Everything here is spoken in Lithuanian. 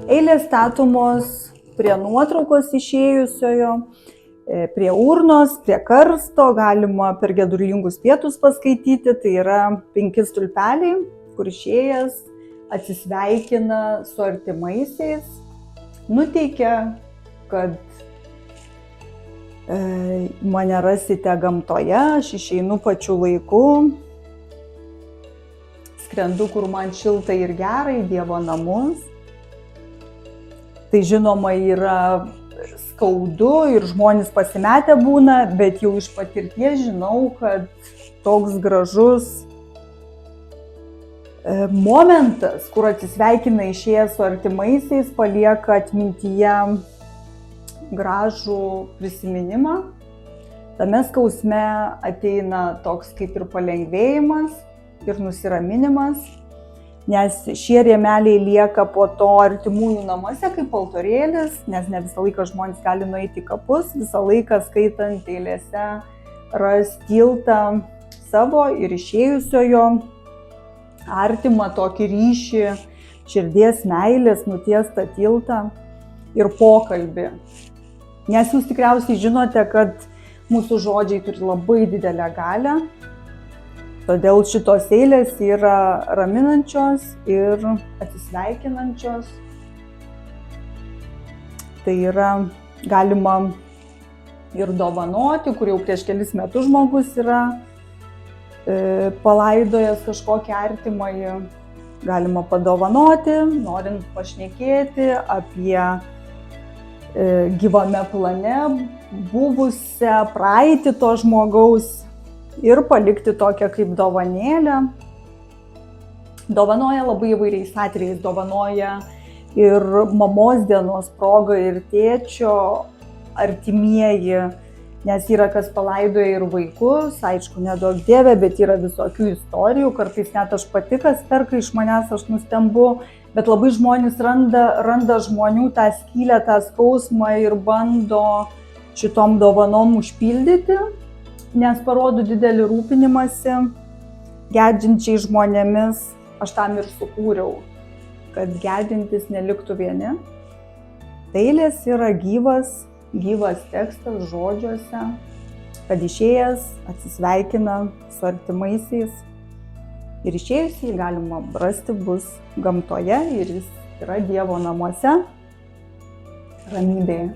Eilės statomos prie nuotraukos išėjusiojo, prie urnos, prie karsto, galima per gedulingus pietus paskaityti, tai yra 5 stulpeliai, kur išėjęs atsisveikina su artimaisiais, nuteikia, kad mane rasite gamtoje, aš išeinu pačiu laiku, skrendu, kur man šilta ir gera, į Dievo namus. Tai žinoma yra skaudu ir žmonės pasimetę būna, bet jau iš patirties žinau, kad toks gražus momentas, kur atsisveikina išėjęs su artimaisiais, palieka atmintyje gražų prisiminimą. Tame skausme ateina toks kaip ir palengvėjimas ir nusiraminimas, nes šie rėmeliai lieka po to artimųjų namuose kaip altorėlis, nes ne visą laiką žmonės gali nueiti į kapus, visą laiką skaitant eilėse ras tiltą savo ir išėjusiojo, artimą tokį ryšį, širdies meilės nutiestą tiltą ir pokalbį. Nes jūs tikriausiai žinote, kad mūsų žodžiai turi labai didelę galią, todėl šitos eilės yra raminančios ir atsisveikinančios. Tai yra galima ir dovanoti, kur jau prieš kelis metus žmogus yra palaidojęs kažkokį artimąjį. Galima padovanoti, norint pašnekėti apie gyvame plane buvusią praeitį to žmogaus ir palikti tokią kaip dovanėlę. Dovanoja labai įvairiais atvejais, dovanoja ir mamos dienos proga, ir tėčio artimieji, nes yra kas palaidoja ir vaikus, aišku, neduok Dieve, bet yra visokių istorijų, kartais net aš pati, kas perka iš manęs, aš nustembu, bet labai žmonės randa žmonių tą skylę, tą skausmą ir bando šitom dovanom užpildyti, nes parodo didelį rūpinimąsi gedinčiai žmonėmis. Aš tam ir sukūriau, kad gedintis neliktų vieni. Eilės yra gyvas tekstas žodžiuose, kad išėjęs atsisveikina su artimaisiais ir išėjusį galima rasti bus gamtoje ir jis yra Dievo namuose ramybėje.